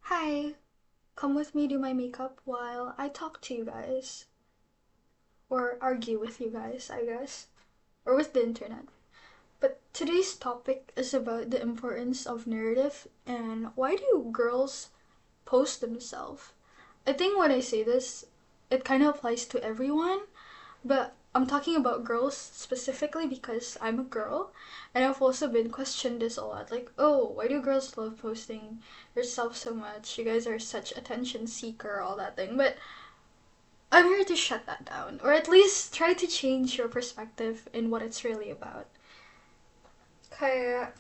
Hi, come with me do my makeup while I talk to you guys. Or argue with you guys, I guess. Or with the internet. But today's topic is about the importance of narrative and why do girls post themselves? I think when I say this, it kind of applies to everyone, but I'm talking about girls specifically because I'm a girl, and I've also been questioned this a lot. Like, oh, why do girls love posting yourself so much? You guys are such attention seeker, all that thing. But I'm here to shut that down, or at least try to change your perspective in what it's really about. Kaya,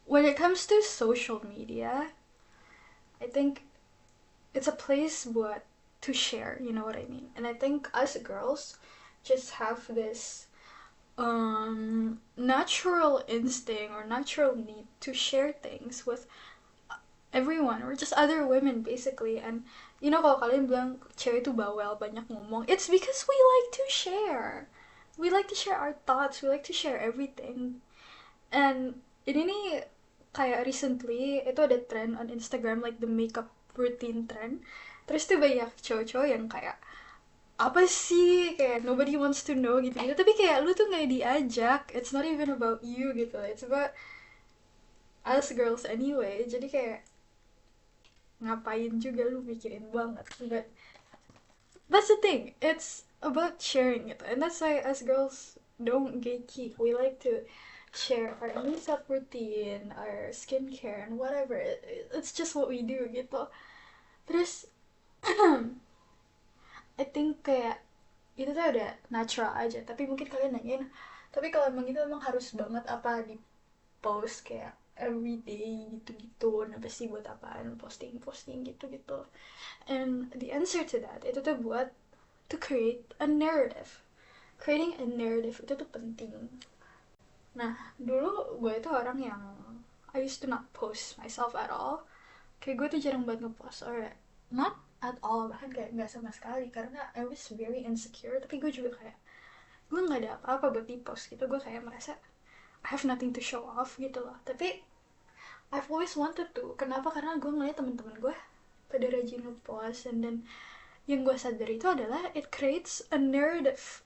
when it comes to social media, I think it's a place what to share, you know what I mean? And I think us girls just have this natural instinct or natural need to share things with everyone or just other women basically. And you know, kalau kalian bilang cewek itu bawel banyak ngomong, it's because we like to share. We like to share our thoughts, we like to share everything. And ini nih kayak recently itu ada trend on Instagram like the makeup routine trend. Terus tuh banyak cowok-cowok yang kayak apa sih kayak nobody wants to know gitu gitu, tapi kayak lu tuh nggak diajak, it's not even about you gitu, it's about us girls anyway, jadi kayak ngapain juga lu mikirin banget. But that's the thing, it's about sharing gitu, and that's why us girls don't gatekeep, we like to share our makeup routine, our skincare and whatever, it's just what we do gitu. Terus I think kayak itu tuh udah natural aja, tapi mungkin kalian nanyain, tapi kalau emang itu emang harus banget apa di post kayak everyday gitu-gitu, nah pasti buat apaan posting-posting gitu-gitu. And the answer to that, itu tuh buat to create a narrative. Creating a narrative itu tuh penting. Nah, dulu gue itu orang yang I used to not post myself at all. Kayak gue tuh jarang banget ngepost, or not at all, bahkan kayak nggak sama sekali, karena I was very insecure. Tapi gue juga kayak gue nggak ada apa-apa buat di post gitu, gue kayak merasa I have nothing to show off gitu loh. Tapi I've always wanted to. Kenapa? Karena gue ngeliat teman-teman gue pada rajin ngepost, and then yang gue sadar itu adalah it creates a narrative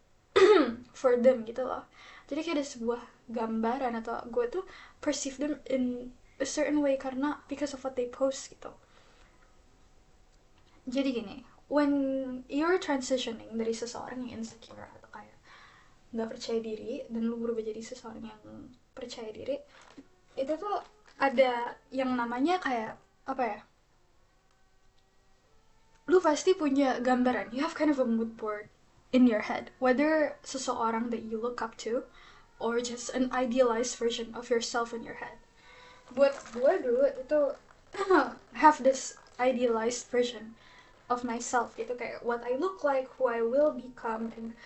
for them gitu loh. Jadi kayak ada sebuah gambaran, atau gue tuh perceive them in a certain way karena because of what they post gitu. Jadi gini, when you're transitioning dari seseorang yang insecure atau kayak nggak percaya diri dan lu berubah jadi seseorang yang percaya diri, itu tuh ada yang namanya kayak apa ya, lu pasti punya gambaran, you have kind of a mood board in your head, whether seseorang that you look up to or just an idealized version of yourself in your head. Buat gue dulu itu have this idealized version of myself gitu, kayak what I look like, who I will become, and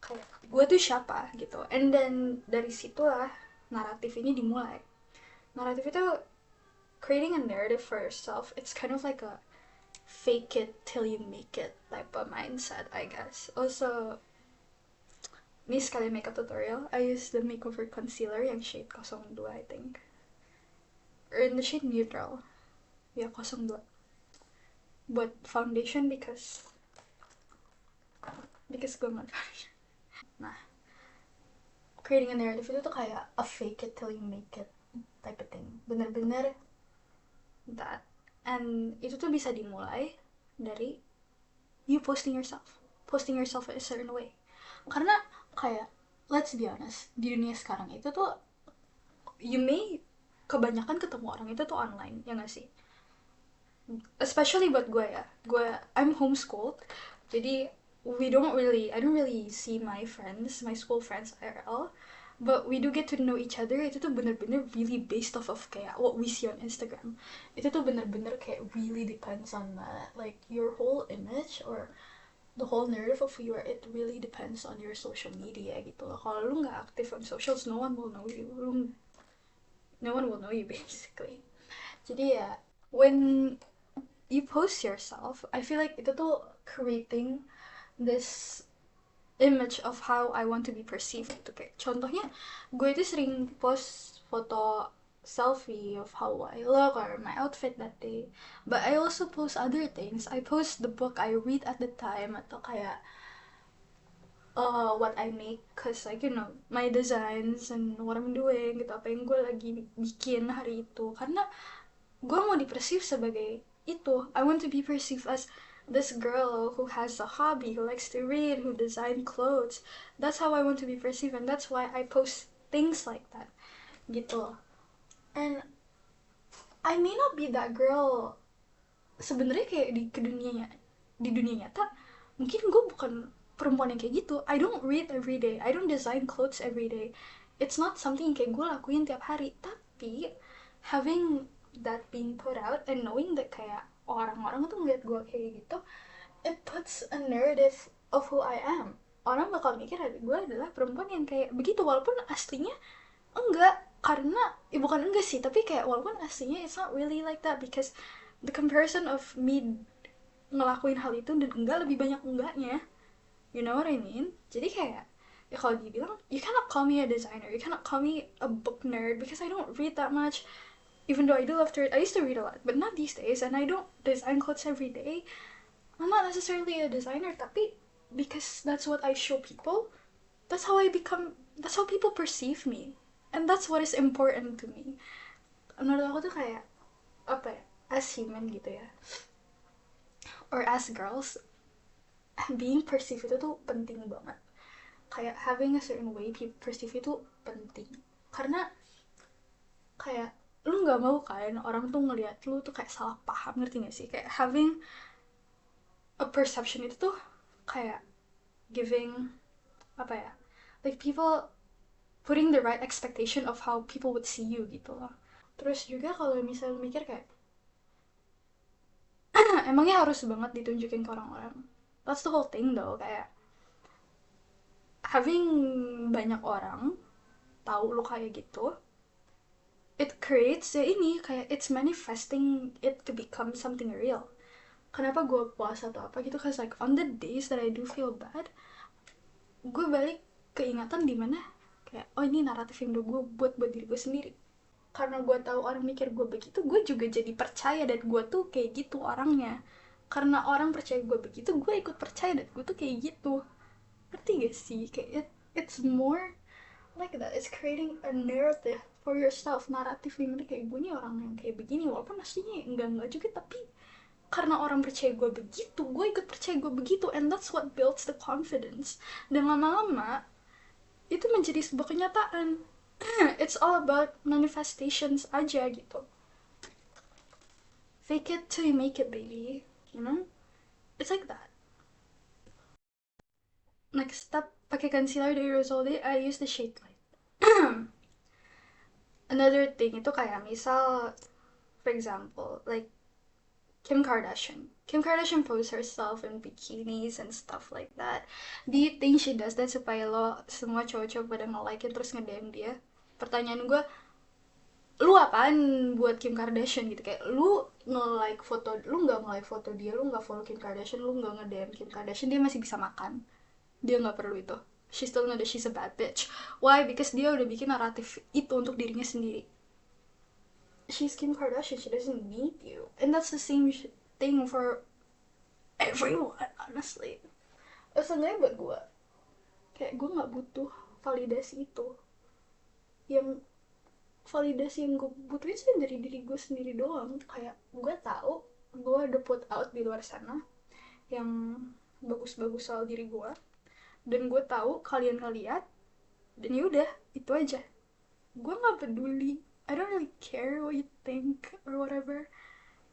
kayak gue tuh siapa gitu. And then dari situlah naratif ini dimulai. Naratif itu creating a narrative for yourself. It's kind of like a fake it till you make it type of mindset, I guess. Also, ini sekali makeup tutorial, I use the makeover concealer yang shade 02, I think. Or in the shade neutral. Ya, 02. Buat foundation because gue nggak foundation. Nah, creating a narrative itu tuh kayak a fake it till you make it type of thing. Bener-bener that. And itu tuh bisa dimulai dari you posting yourself. Posting yourself in a certain way. Karena kayak, let's be honest, di dunia sekarang itu tuh, you may kebanyakan ketemu orang itu tuh online, ya gak sih? Especially buat gue ya. I'm homeschooled. Jadi, I don't really see my friends, my school friends IRL. But we do get to know each other. Itu tuh bener-bener really based off of kayak what we see on Instagram. Itu tuh bener-bener kayak really depends on like your whole image or the whole narrative of you are, it really depends on your social media gitu loh. Kalau lu nggak aktif on socials, no one will know you. No one will know you basically. Jadi ya, when you post yourself, I feel like itu tuh creating this image of how I want to be perceived gitu. Kayak contohnya, gue itu sering post foto selfie of how I look or my outfit that day. But I also post other things. I post the book I read at the time, atau kayak what I make, cause like my designs and what I'm doing gitu, apa yang gue lagi bikin hari itu, karena gue mau di-perceive sebagai itu. I want to be perceived as this girl who has a hobby, who likes to read, who design clothes. That's how I want to be perceived, and that's why I post things like that gitu. And I may not be that girl sebenarnya, kayak di dunia nyata mungkin gue bukan perempuan yang kayak gitu. I don't read every day, I don't design clothes every day, it's not something kayak gue lakuin tiap hari. Tapi having that being put out and knowing that kayak orang-orang tuh ngeliat gue kayak gitu, it puts a narrative of who I am. Orang bakal mikir gue adalah perempuan yang kayak begitu, walaupun aslinya enggak. Karena bukan enggak sih, tapi kayak walaupun aslinya it's not really like that, because the comparison of me ngelakuin hal itu dan enggak lebih banyak enggaknya, you know what I mean. Jadi kayak ya kalau dibilang, you cannot call me a designer, you cannot call me a book nerd, because I don't read that much. Even though I do love to read, I used to read a lot, but not these days, and I don't design clothes every day. I'm not necessarily a designer, tapi because that's what I show people, that's how I become, that's how people perceive me, and that's what is important to me. Menurut aku tuh kayak apa ya, as human gitu ya, or as girls, being perceived itu tuh penting banget. Kayak having a certain way people perceive itu penting, karena kayak lu nggak mau kan orang tuh ngeliat lu tuh kayak salah paham, ngerti gak sih? Kayak having a perception itu tuh kayak giving apa ya, like people putting the right expectation of how people would see you gitu loh. Terus juga kalau misalnya mikir kayak emangnya harus banget ditunjukin ke orang-orang? That's the whole thing though, kayak having banyak orang tahu lu kayak gitu, it creates ya ini, kayak it's manifesting it to become something real. Kenapa gue puasa atau apa gitu, cause like on the days that I do feel bad, gue balik keingatan dimana kayak oh ini naratif yang udah gue buat diri gue sendiri. Karena gue tahu orang mikir gue begitu, gue juga jadi percaya dan gue tuh kayak gitu orangnya. Karena orang percaya gue begitu, gue ikut percaya dan gue tuh kayak gitu. Ngerti gak sih? Kayak it's more like that. It's creating a narrative for yourself. Naratif yang kayak gue nih orang yang kayak begini, walaupun aslinya enggak juga, tapi karena orang percaya gue begitu, gue ikut percaya gue begitu, and that's what builds the confidence. Dan lama-lama itu menjadi sebuah kenyataan. It's all about manifestations aja gitu. Fake it till you make it, baby. You know? It's like that. Next step, pakai concealer dari Rosalde, I use the shade light. Another thing itu kayak misal, for example, like Kim Kardashian. Kim Kardashian posts herself in bikinis and stuff like that. Do you think she does that supaya lo semua cowok-cowok pada nge-like terus nge-DM dia? Pertanyaan gue, lu apaan buat Kim Kardashian gitu? Kayak lu nge-like foto, lu nggak nge-like foto dia, lu nggak follow Kim Kardashian, lu nggak nge-DM Kim Kardashian, dia masih bisa makan. Dia nggak perlu itu. She still know that she's a bad bitch. Why? Because dia udah bikin naratif itu untuk dirinya sendiri. She's Kim Kardashian, she doesn't need you. And that's the same thing for everyone, honestly. Seenggaknya buat gue, kayak gue gak butuh validasi itu. Yang validasi yang gue butuhin sih dari diri gue sendiri doang. Kayak gue tahu gue ada put out di luar sana yang bagus-bagus soal diri gue, dan gue tahu kalian ngeliat, dan yaudah itu aja. Gue gak peduli, I don't really care what you think or whatever.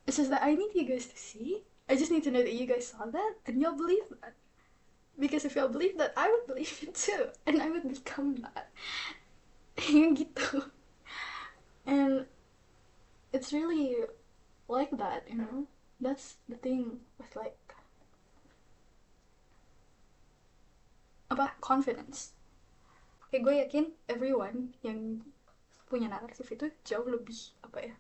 It's just that I need you guys to see. I just need to know that you guys saw that and you'll believe that. Because if y'all believe that, I would believe it too. And I would become that. Gitu. And it's really like that, you know? That's the thing with like about confidence. Kayak gue yakin everyone yang punya naratif itu jauh lebih apa ya,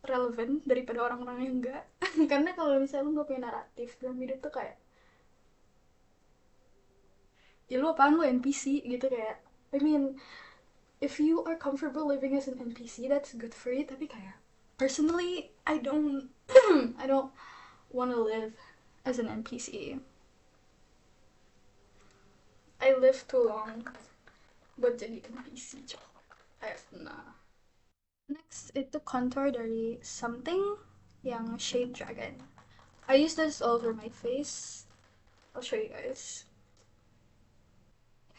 relevan daripada orang-orang yang enggak. Karena kalau misalnya lu gak punya naratif dalam hidup tuh kayak ya lu apaan, lu NPC gitu. Kayak I mean if you are comfortable living as an NPC, that's good for you. Tapi kayak personally, I don't I don't want to live as an NPC. I live too long buat jadi NPC, nah. Next itu contour dari something yang Shade Dragon. I use this all over my face. I'll show you guys.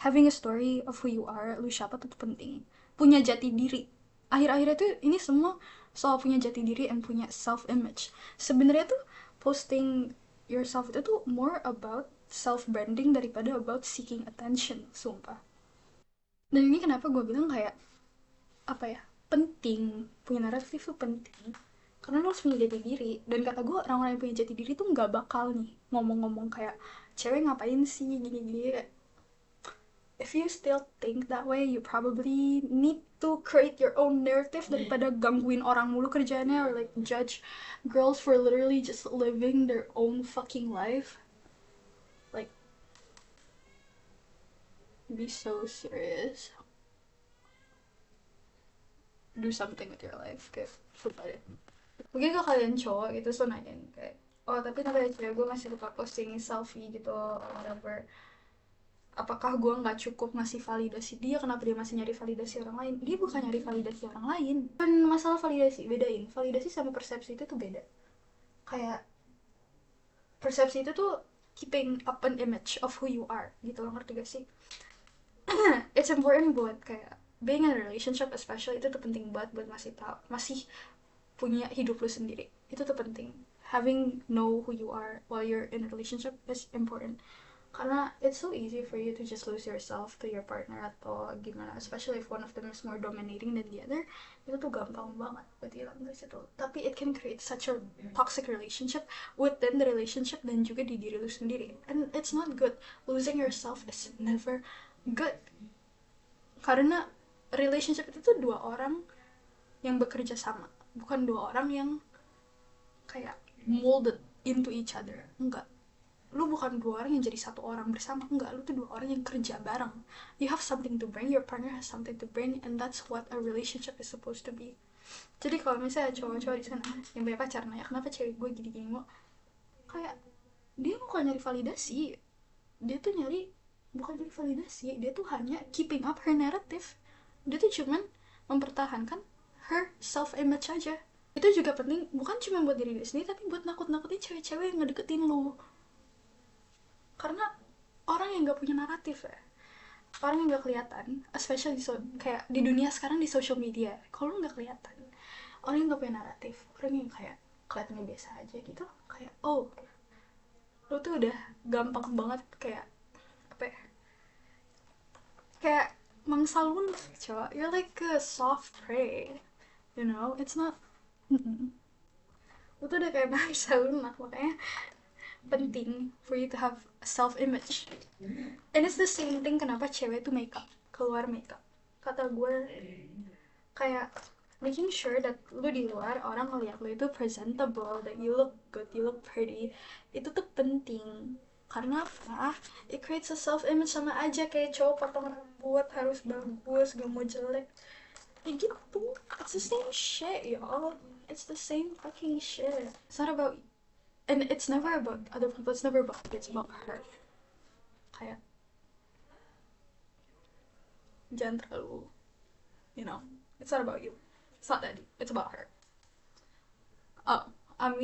Having a story of who you are, lu siapa tuh penting. Punya jati diri. Akhir-akhirnya tuh ini semua soal punya jati diri and punya self-image. Sebenarnya tuh posting yourself itu tuh more about self-branding daripada about seeking attention, sumpah. Dan ini kenapa gue bilang kayak, apa ya, penting. Punya naratif tuh penting. Karena lo harus punya jati diri. Dan kata gue, orang-orang yang punya jati diri tuh gak bakal nih ngomong-ngomong kayak, cewek ngapain sih, gini-gini. If you still think that way, you probably need to create your own narrative daripada gangguin orang mulu kerjaannya, or like judge girls for literally just living their own fucking life. Like, be so serious. Do something with your life, kayak sumpah deh. Mungkin kalau kalian cowok gitu so nanyain kayak, oh tapi kenapa ya cewek gue masih lupa posting selfie gitu or whatever. Apakah gue nggak cukup ngasih validasi dia, kenapa dia masih nyari validasi orang lain? Dia bukan nyari validasi orang lain, kan masalah validasi. Bedain validasi sama persepsi itu tuh beda. Kayak persepsi itu tuh keeping up an image of who you are gitu, lo ngerti gak sih? It's important buat kayak being in a relationship especially, itu tuh penting banget buat masih punya hidup lu sendiri. Itu tuh penting. Having know who you are while you're in a relationship is important. Karena it's so easy for you to just lose yourself to your partner atau gimana, especially if one of them is more dominating than the other. Itu tuh gampang banget buat hilang dari situ. Tapi it can create such a toxic relationship within the relationship dan juga di diri lu sendiri. And it's not good. Losing yourself is never good. Karena relationship itu tuh dua orang yang bekerja sama, bukan dua orang yang kayak molded into each other. Enggak. Lu bukan dua orang yang jadi satu orang bersama, enggak. Lu tuh dua orang yang kerja bareng. You have something to bring, your partner has something to bring, and that's what a relationship is supposed to be. Jadi kalau misalnya cowok-cowok di sana yang punya pacar nanya kenapa cewek gue gini-gini mau, kayak dia bukan nyari validasi, dia tuh bukan nyari validasi, dia tuh hanya keeping up her narrative. Dia tuh cuman mempertahankan her self image aja. Itu juga penting, bukan cuma buat diri dia sendiri, tapi buat nakut-nakutin cewek-cewek yang ngedeketin lu. Karena orang yang gak punya naratif ya, orang yang gak kelihatan, especially kayak di dunia sekarang di social media, kalau lu gak kelihatan, orang yang gak punya naratif, orang yang kayak kelihatannya biasa aja gitu, kayak oh lu tuh udah gampang banget kayak apa ya, kayak mangsa lunak coba, you're like a soft prey, you know, it's not, lu tuh udah kayak mangsa lunak. Makanya penting for you to have a self-image. And it's the same thing kenapa cewek tuh makeup, keluar makeup. Kata gue, kayak making sure that lu di luar orang ngeliat lu itu presentable, that you look good, you look pretty. Itu tuh penting. Karena apa? It creates a self-image. Sama aja kayak cowok potong rambut harus bagus, gak mau jelek. Ya gitu. It's the same shit, y'all. It's the same fucking shit. It's not about, and it's never about other people, it's never about you, it's about her. Kayak jangan terlalu, you know, it's not about you, it's not that deep, it's about her. Oh, I'm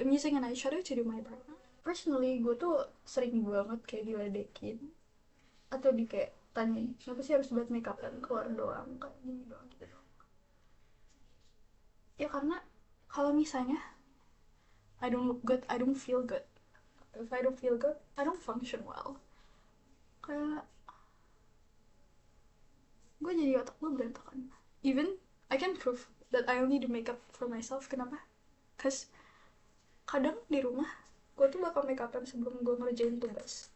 using an eyeshadow to do my brow. Personally, gue tuh sering banget kayak diledekin atau di kayak tanyain kenapa sih harus buat makeup dan keluar doang, kayak gini doang gitu doang. Ya karena kalau misalnya I don't look good, I don't feel good. If I don't feel good, I don't function well. Kayak gue jadi otak gue berantakan. Even I can prove that I only do makeup for myself. Kenapa? Cause kadang di rumah gue tuh bakal makeupan sebelum gue ngerjain tugas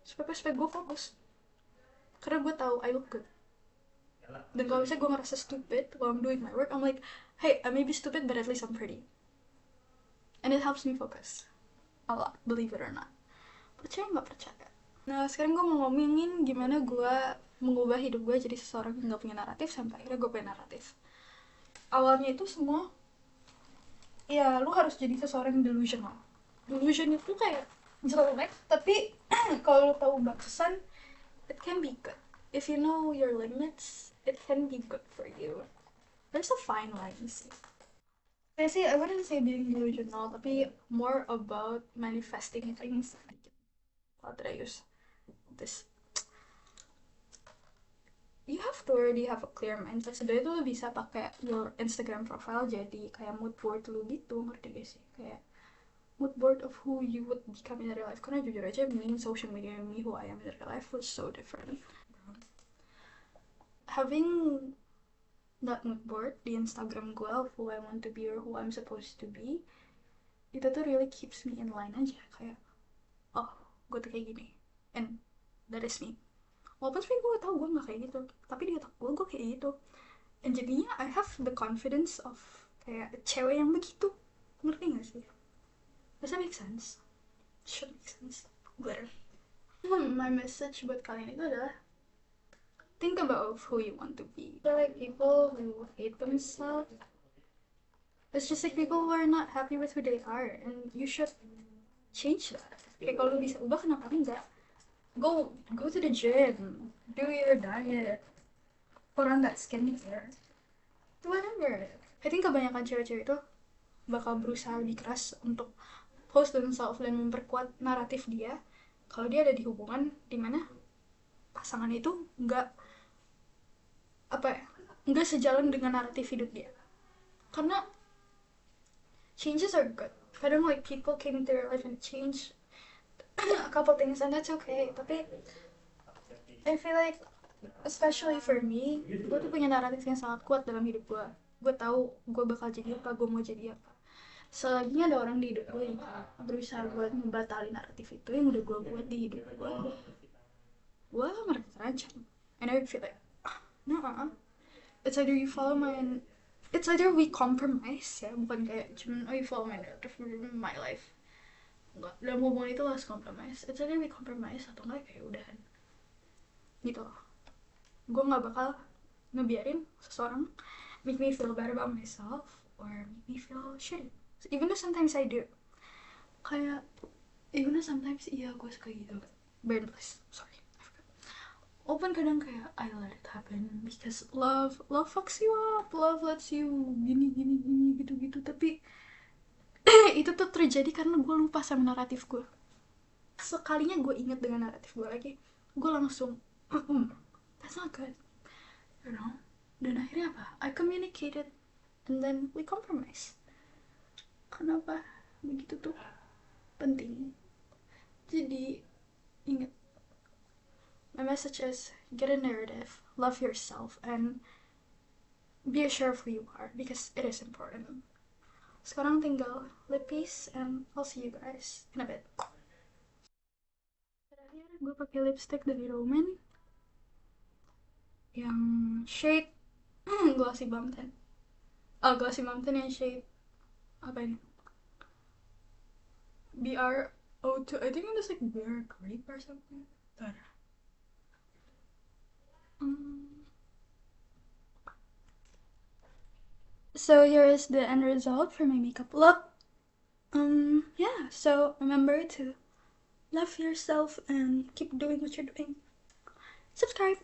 supaya gue fokus. Karena gue tahu I look good. Dan kalau misalnya gue ngerasa stupid while I'm doing my work, I'm like, hey, I may be stupid but at least I'm pretty. And it helps me focus a lot, believe it or not. Percaya nggak percaya? Nah sekarang gue mau ngomongin gimana gue mengubah hidup gue jadi seseorang yang gak punya naratif sampai akhirnya gue punya naratif. Awalnya itu semua ya lu harus jadi seseorang yang delusional. Delusion itu kayak jelek, tapi kalau lu tahu batasan, it can be good. If you know your limits, it can be good for you. There's a fine line sih. I wouldn't say being delusional, tapi more about manifesting things. How did I use this? You have to already have a clear mind. Sebenarnya tuh lu bisa pakai your Instagram profile jadi kayak mood board lu gitu, ngerti gak sih? Kayak mood board of who you would become in real life. Karena jujur aja, me, social media, me, who I am in real life was so different. Having that mood board di Instagram gue of who I want to be or who I'm supposed to be, itu tuh really keeps me in line aja. Kayak, oh, gue tuh kayak gini. And that is me. Walaupun sebenernya gue tau gue gak kayak gitu, tapi di otak gue kayak gitu. And jadinya I have the confidence of kayak cewek yang begitu. Ngerti gak sih? Does that make sense? Should make sense. Glitter. My message buat kalian itu adalah think about who you want to be. So like people who hate themselves, it's just like people who are not happy with who they are, and you should change that. Kayak kalau bisa ubah, kenapa enggak? Go to the gym, do your diet, put on that skincare, do whatever. I think kebanyakan cewek-cewek itu bakal berusaha lebih keras untuk post themselves dan memperkuat naratif dia kalau dia ada di hubungan dimana pasangan itu nggak sejalan dengan naratif hidup dia. Karena changes are good. Kadang like people came into your life and change a couple things and that's okay. Tapi I feel like especially for me, gue tuh punya naratif yang sangat kuat dalam hidup gue. Gue tahu gue bakal jadi apa, gue mau jadi apa. Selagi ada orang di hidup gue yang berusaha buat membatalin naratif itu yang udah gue buat di hidup gue merasa terancam. And I feel like, nah, it's either you follow my, it's either we compromise ya, bukan kayak cuman you follow my narrative, my life. Enggak, dalam hubungan itu harus compromise. It's either we compromise atau enggak kayak udahan. Gitu loh. Gue gak bakal ngebiarin seseorang make me feel bad about myself or make me feel shitty. Even though sometimes I do. Kayak, even though sometimes iya gue suka gitu. Burn please, sorry. Open kadang kayak I let it happen because love fucks you up, love lets you gini gitu. Tapi itu tuh terjadi karena gue lupa sama naratif gue. Sekalinya gue inget dengan naratif gue lagi, gue langsung that's not good, you know. Dan akhirnya apa? I communicated and then we compromise. Kenapa begitu tuh penting? Jadi ingat, my message is get a narrative, love yourself, and be assured of who you are because it is important. Sekarang tinggal live peace and I'll see you guys in a bit. Terakhir gue pakai lipstick dari Roman yang shade Glossy Mountain. Glossy Mountain yang shade apa ini? BR02. I think it was like Bear Grape or something. So here is the end result for my makeup look. Yeah, so remember to love yourself and keep doing what you're doing. Subscribe.